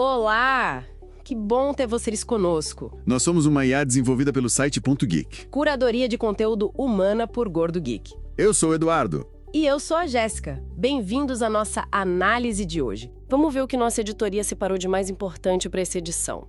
Olá! Que bom ter vocês conosco. Nós somos uma IA desenvolvida pelo site .geek. Curadoria de conteúdo humana por Gordo Geek. Eu sou o Eduardo. E eu sou a Jéssica. Bem-vindos à nossa análise de hoje. Vamos ver o que nossa editoria separou de mais importante para essa edição.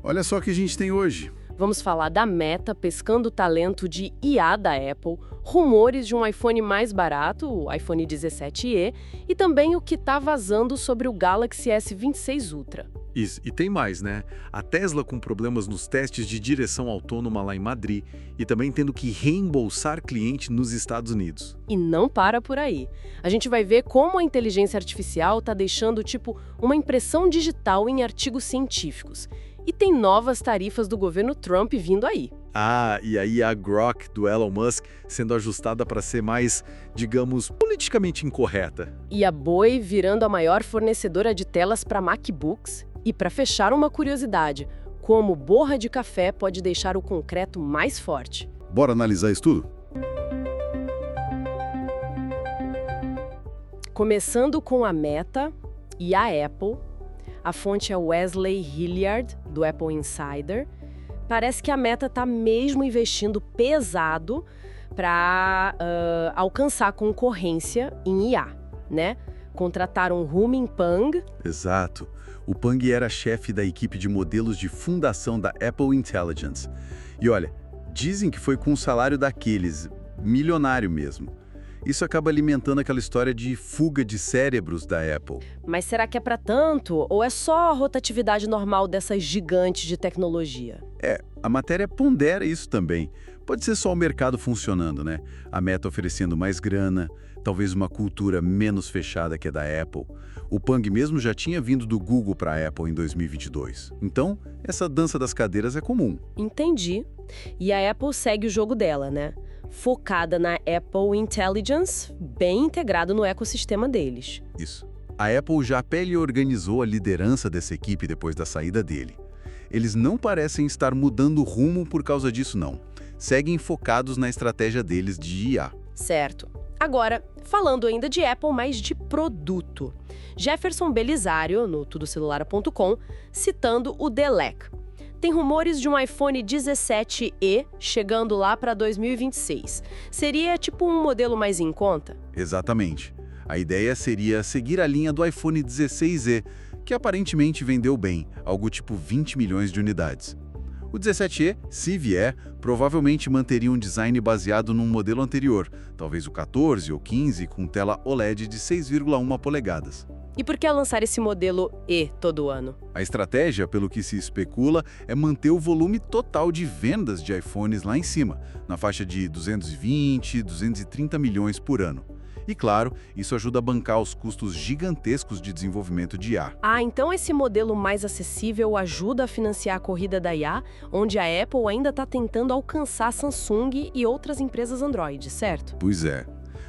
Olha só o que a gente tem hoje. Vamos falar da Meta pescando talento de IA da Apple, rumores de um iPhone mais barato, o iPhone 17e, e também o que está vazando sobre o Galaxy S26 Ultra. Isso, e tem mais, né? A Tesla com problemas nos testes de direção autônoma lá em Madrid e também tendo que reembolsar cliente nos Estados Unidos. E não para por aí. A gente vai ver como a inteligência artificial está deixando, uma impressão digital em artigos científicos. E tem novas tarifas do governo Trump vindo aí. Ah, e aí a Grok do Elon Musk sendo ajustada para ser mais, digamos, politicamente incorreta. E a Boei virando a maior fornecedora de telas para MacBooks. E para fechar, uma curiosidade, como borra de café pode deixar o concreto mais forte. Bora analisar isso tudo? Começando com a Meta e a Apple. A fonte é Wesley Hilliard, do Apple Insider. Parece que a Meta está mesmo investindo pesado para alcançar concorrência em IA, né? Contrataram Rumin Pang. Exato. O Pang era chefe da equipe de modelos de fundação da Apple Intelligence. E olha, dizem que foi com um salário daqueles, milionário mesmo. Isso acaba alimentando aquela história de fuga de cérebros da Apple. Mas será que é para tanto? Ou é só a rotatividade normal dessas gigantes de tecnologia? A matéria pondera isso também. Pode ser só o mercado funcionando, né? A Meta oferecendo mais grana, talvez uma cultura menos fechada que a da Apple. O Pang mesmo já tinha vindo do Google para a Apple em 2022. Então, essa dança das cadeiras é comum. Entendi. E a Apple segue o jogo dela, né? Focada na Apple Intelligence, bem integrado no ecossistema deles. Isso. A Apple já organizou a liderança dessa equipe depois da saída dele. Eles não parecem estar mudando o rumo por causa disso, não. Seguem focados na estratégia deles de IA. Certo. Agora, falando ainda de Apple, mas de produto. Jefferson Belisário, no tudocelular.com, citando o DeLec. Tem rumores de um iPhone 17e chegando lá para 2026. Seria um modelo mais em conta? Exatamente. A ideia seria seguir a linha do iPhone 16e, que aparentemente vendeu bem, algo tipo 20 milhões de unidades. O 17e, se vier, provavelmente manteria um design baseado num modelo anterior, talvez o 14 ou 15 com tela OLED de 6,1 polegadas. E por que lançar esse modelo E todo ano? A estratégia, pelo que se especula, é manter o volume total de vendas de iPhones lá em cima, na faixa de 220, 230 milhões por ano. E claro, isso ajuda a bancar os custos gigantescos de desenvolvimento de IA. Ah, então esse modelo mais acessível ajuda a financiar a corrida da IA, onde a Apple ainda está tentando alcançar a Samsung e outras empresas Android, certo? Pois é.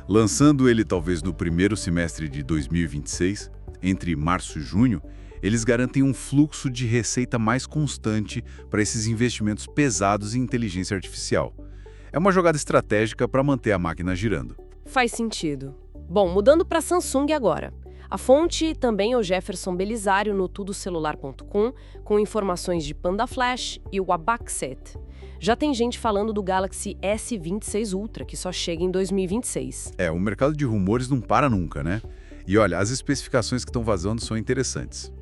Lançando ele talvez no primeiro semestre de 2026, entre março e junho, eles garantem um fluxo de receita mais constante para esses investimentos pesados em inteligência artificial. É uma jogada estratégica para manter a máquina girando. Faz sentido. Bom, mudando para Samsung agora. A fonte também é o Jefferson Belisário no tudocelular.com, com informações de Panda Flash e o Abaxet. Já tem gente falando do Galaxy S26 Ultra, que só chega em 2026. O mercado de rumores não para nunca, né? E olha, as especificações que estão vazando são interessantes.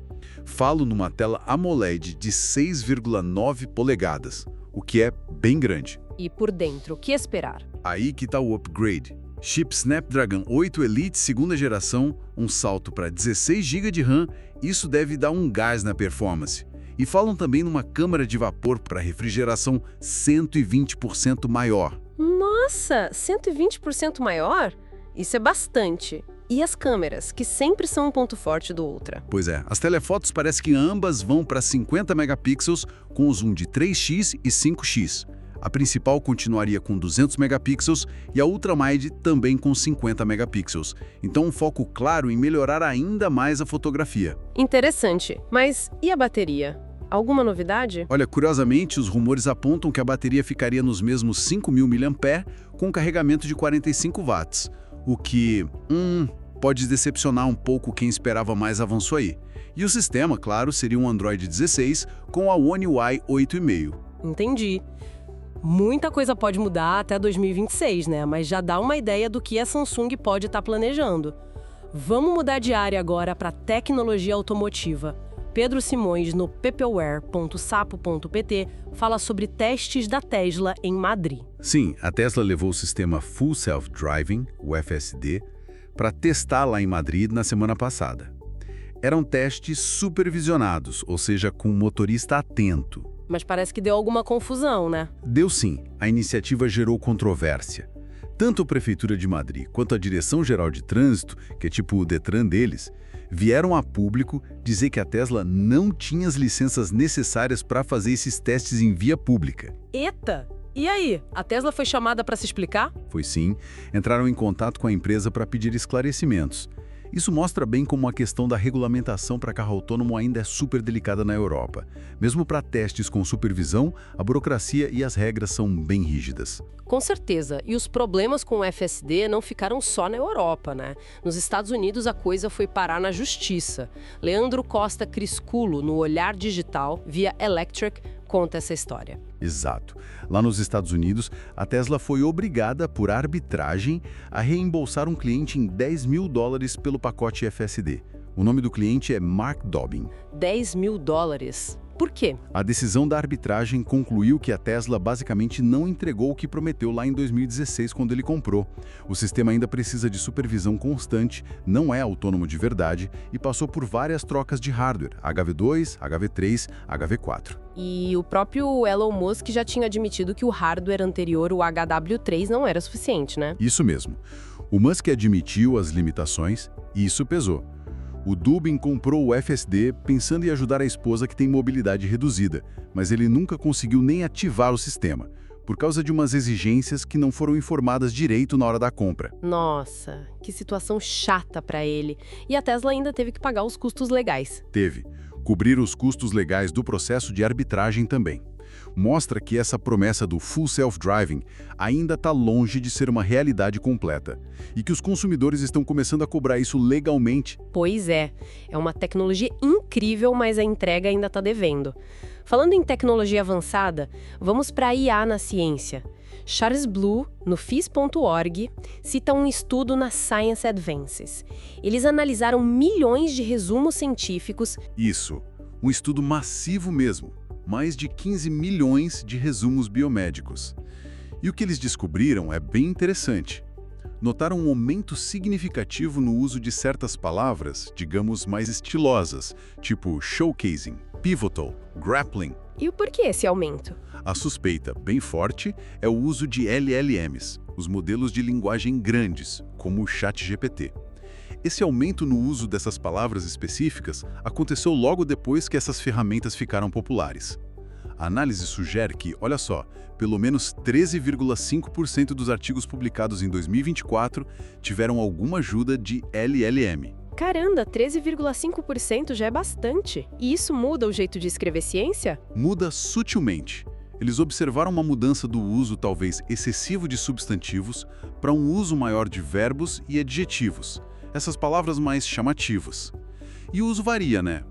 Falo numa tela AMOLED de 6,9 polegadas, o que é bem grande. E por dentro, o que esperar? Aí que está o upgrade. Chip Snapdragon 8 Elite segunda geração, um salto para 16 GB de RAM, isso deve dar um gás na performance. E falam também numa câmara de vapor para refrigeração 120% maior. Nossa, 120% maior? Isso é bastante. E as câmeras, que sempre são um ponto forte do Ultra? Pois é, as telefotos parece que ambas vão para 50 megapixels com o zoom de 3x e 5x. A principal continuaria com 200 megapixels e a ultrawide também com 50 megapixels. Então um foco claro em melhorar ainda mais a fotografia. Interessante. Mas e a bateria? Alguma novidade? Olha, curiosamente, os rumores apontam que a bateria ficaria nos mesmos 5.000 mAh com carregamento de 45 watts. O que, pode decepcionar um pouco quem esperava mais avanço aí. E o sistema, claro, seria um Android 16 com a One UI 8.5. Entendi. Muita coisa pode mudar até 2026, né? Mas já dá uma ideia do que a Samsung pode estar planejando. Vamos mudar de área agora para tecnologia automotiva. Pedro Simões, no peopleware.sapo.pt, fala sobre testes da Tesla em Madrid. Sim, a Tesla levou o sistema Full Self Driving, o FSD, para testar lá em Madrid na semana passada. Eram testes supervisionados, ou seja, com o motorista atento. Mas parece que deu alguma confusão, né? Deu sim, a iniciativa gerou controvérsia. Tanto a Prefeitura de Madrid quanto a Direção-Geral de Trânsito, que é tipo o Detran deles, vieram a público dizer que a Tesla não tinha as licenças necessárias para fazer esses testes em via pública. Eita! E aí? A Tesla foi chamada para se explicar? Foi sim, entraram em contato com a empresa para pedir esclarecimentos. Isso mostra bem como a questão da regulamentação para carro autônomo ainda é super delicada na Europa. Mesmo para testes com supervisão, a burocracia e as regras são bem rígidas. Com certeza. E os problemas com o FSD não ficaram só na Europa, né? Nos Estados Unidos a coisa foi parar na justiça. Leandro Costa Crisculo, no Olhar Digital, via Electric, conta essa história. Exato. Lá nos Estados Unidos, a Tesla foi obrigada, por arbitragem, a reembolsar um cliente em $10 mil pelo pacote FSD. O nome do cliente é Mark Dobbin. $10 mil? Por quê? A decisão da arbitragem concluiu que a Tesla basicamente não entregou o que prometeu lá em 2016, quando ele comprou. O sistema ainda precisa de supervisão constante, não é autônomo de verdade e passou por várias trocas de hardware, HV2, HV3, HV4. E o próprio Elon Musk já tinha admitido que o hardware anterior, o HW3, não era suficiente, né? Isso mesmo. O Musk admitiu as limitações e isso pesou. O Dobbin comprou o FSD pensando em ajudar a esposa que tem mobilidade reduzida, mas ele nunca conseguiu nem ativar o sistema, por causa de umas exigências que não foram informadas direito na hora da compra. Nossa, que situação chata para ele. E a Tesla ainda teve que pagar os custos legais. Teve. Cobrir os custos legais do processo de arbitragem também. Mostra que essa promessa do Full Self-Driving ainda está longe de ser uma realidade completa e que os consumidores estão começando a cobrar isso legalmente. Pois é uma tecnologia incrível, mas a entrega ainda está devendo. Falando em tecnologia avançada, vamos para a IA na ciência. Charles Blue, no FIS.org, cita um estudo na Science Advances. Eles analisaram milhões de resumos científicos. Isso, um estudo massivo mesmo. Mais de 15 milhões de resumos biomédicos. E o que eles descobriram é bem interessante. Notaram um aumento significativo no uso de certas palavras, digamos, mais estilosas, tipo showcasing, pivotal, grappling. E o porquê esse aumento? A suspeita, bem forte, é o uso de LLMs, os modelos de linguagem grandes, como o ChatGPT. Esse aumento no uso dessas palavras específicas aconteceu logo depois que essas ferramentas ficaram populares. A análise sugere que, olha só, pelo menos 13,5% dos artigos publicados em 2024 tiveram alguma ajuda de LLM. Caramba, 13,5% já é bastante. E isso muda o jeito de escrever ciência? Muda sutilmente. Eles observaram uma mudança do uso talvez excessivo de substantivos para um uso maior de verbos e adjetivos. Essas palavras mais chamativas. E o uso varia, né?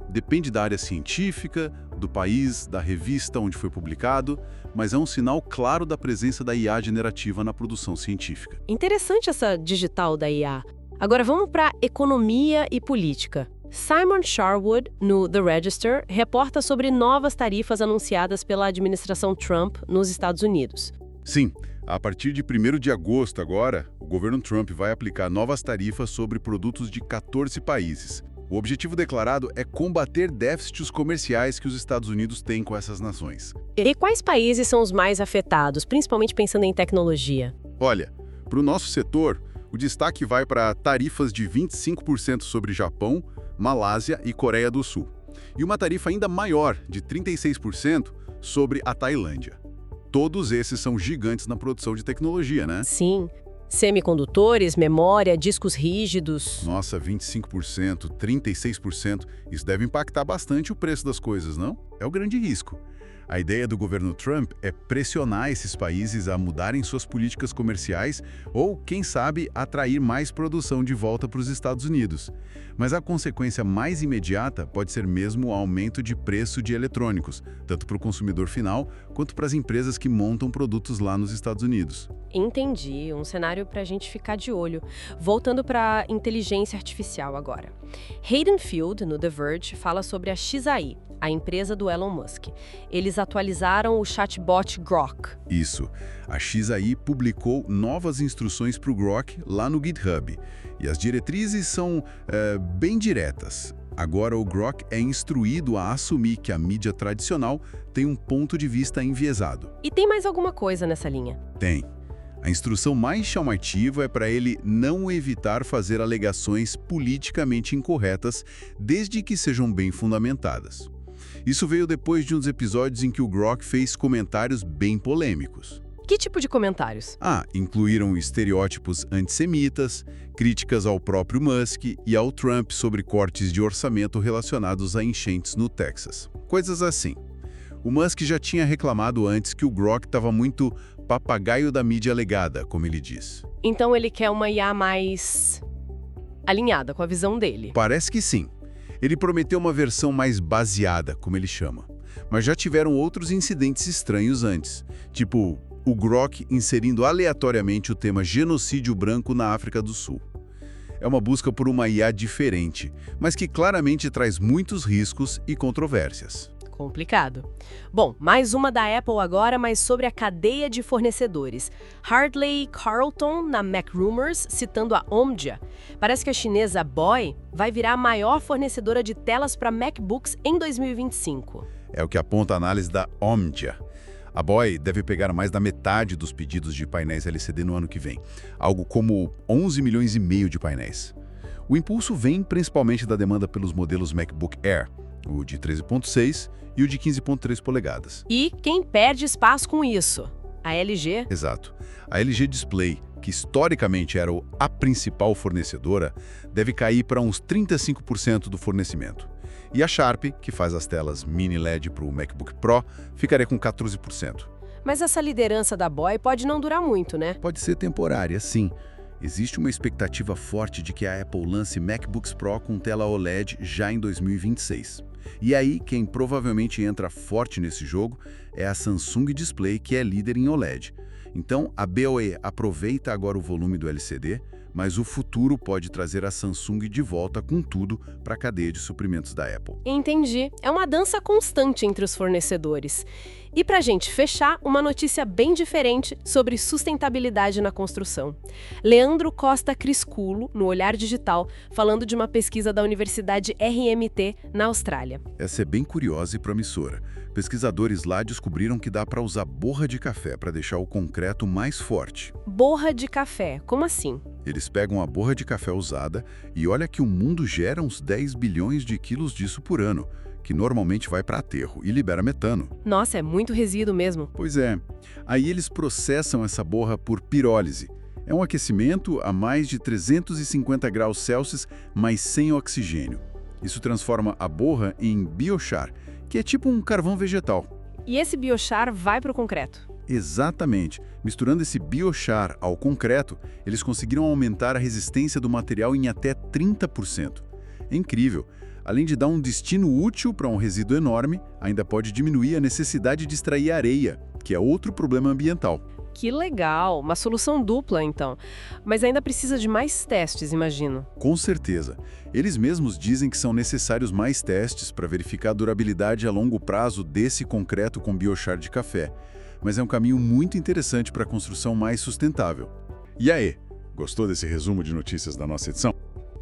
Depende da área científica, do país, da revista onde foi publicado, mas é um sinal claro da presença da IA generativa na produção científica. Interessante essa digital da IA. Agora vamos para economia e política. Simon Sherwood, no The Register, reporta sobre novas tarifas anunciadas pela administração Trump nos Estados Unidos. Sim, a partir de 1º de agosto agora, o governo Trump vai aplicar novas tarifas sobre produtos de 14 países. O objetivo declarado é combater déficits comerciais que os Estados Unidos têm com essas nações. E quais países são os mais afetados, principalmente pensando em tecnologia? Olha, para o nosso setor, o destaque vai para tarifas de 25% sobre Japão, Malásia e Coreia do Sul. E uma tarifa ainda maior, de 36%, sobre a Tailândia. Todos esses são gigantes na produção de tecnologia, né? Sim. Semicondutores, memória, discos rígidos. Nossa, 25%, 36%, isso deve impactar bastante o preço das coisas, não? É o grande risco. A ideia do governo Trump é pressionar esses países a mudarem suas políticas comerciais ou, quem sabe, atrair mais produção de volta para os Estados Unidos. Mas a consequência mais imediata pode ser mesmo o aumento de preço de eletrônicos, tanto para o consumidor final quanto para as empresas que montam produtos lá nos Estados Unidos. Entendi, um cenário para a gente ficar de olho. Voltando para inteligência artificial agora. Hayden Field, no The Verge, fala sobre a Xai, a empresa do Elon Musk. Eles atualizaram o chatbot Grok. Isso. A Xai publicou novas instruções para o Grok lá no GitHub. E as diretrizes são bem diretas. Agora o Grok é instruído a assumir que a mídia tradicional tem um ponto de vista enviesado. E tem mais alguma coisa nessa linha? Tem. A instrução mais chamativa é para ele não evitar fazer alegações politicamente incorretas, desde que sejam bem fundamentadas. Isso veio depois de uns episódios em que o Grok fez comentários bem polêmicos. Que tipo de comentários? Incluíram estereótipos antissemitas, críticas ao próprio Musk e ao Trump sobre cortes de orçamento relacionados a enchentes no Texas. Coisas assim. O Musk já tinha reclamado antes que o Grok estava muito papagaio da mídia legada, como ele diz. Então ele quer uma IA mais alinhada com a visão dele. Parece que sim. Ele prometeu uma versão mais baseada, como ele chama. Mas já tiveram outros incidentes estranhos antes, tipo o Grok inserindo aleatoriamente o tema genocídio branco na África do Sul. É uma busca por uma IA diferente, mas que claramente traz muitos riscos e controvérsias. Complicado. Bom, mais uma da Apple agora, mas sobre a cadeia de fornecedores. Hartley Carlton, na MacRumors, citando a Omdia. Parece que a chinesa Boy vai virar a maior fornecedora de telas para MacBooks em 2025. É o que aponta a análise da Omdia. A Boy deve pegar mais da metade dos pedidos de painéis LCD no ano que vem, algo como 11 milhões e meio de painéis. O impulso vem principalmente da demanda pelos modelos MacBook Air, o de 13.6 e o de 15.3 polegadas. E quem perde espaço com isso? A LG? Exato. A LG Display, que historicamente era a principal fornecedora, deve cair para uns 35% do fornecimento. E a Sharp, que faz as telas mini LED para o MacBook Pro, ficaria com 14%. Mas essa liderança da Boy pode não durar muito, né? Pode ser temporária, sim. Existe uma expectativa forte de que a Apple lance MacBooks Pro com tela OLED já em 2026. E aí, quem provavelmente entra forte nesse jogo é a Samsung Display, que é líder em OLED. Então, a BOE aproveita agora o volume do LCD, mas o futuro pode trazer a Samsung de volta com tudo para a cadeia de suprimentos da Apple. Entendi. É uma dança constante entre os fornecedores. E pra gente fechar, uma notícia bem diferente sobre sustentabilidade na construção. Leandro Costa Crisculo, no Olhar Digital, falando de uma pesquisa da Universidade RMT, na Austrália. Essa é bem curiosa e promissora. Pesquisadores lá descobriram que dá para usar borra de café para deixar o concreto mais forte. Borra de café, como assim? Eles pegam a borra de café usada e olha que o mundo gera uns 10 bilhões de quilos disso por ano, que normalmente vai para aterro e libera metano. Nossa, é muito resíduo mesmo. Pois é. Aí eles processam essa borra por pirólise. É um aquecimento a mais de 350 graus Celsius, mas sem oxigênio. Isso transforma a borra em biochar, que é tipo um carvão vegetal. E esse biochar vai para o concreto? Exatamente. Misturando esse biochar ao concreto, eles conseguiram aumentar a resistência do material em até 30%. É incrível. Além de dar um destino útil para um resíduo enorme, ainda pode diminuir a necessidade de extrair areia, que é outro problema ambiental. Que legal! Uma solução dupla, então. Mas ainda precisa de mais testes, imagino. Com certeza. Eles mesmos dizem que são necessários mais testes para verificar a durabilidade a longo prazo desse concreto com biochar de café. Mas é um caminho muito interessante para a construção mais sustentável. E aí, gostou desse resumo de notícias da nossa edição?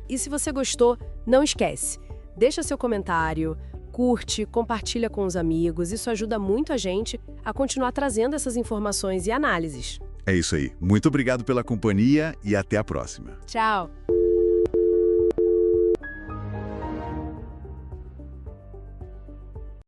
E se você gostou, não esquece. Deixa seu comentário, curte, compartilha com os amigos. Isso ajuda muito a gente a continuar trazendo essas informações e análises. É isso aí. Muito obrigado pela companhia e até a próxima. Tchau!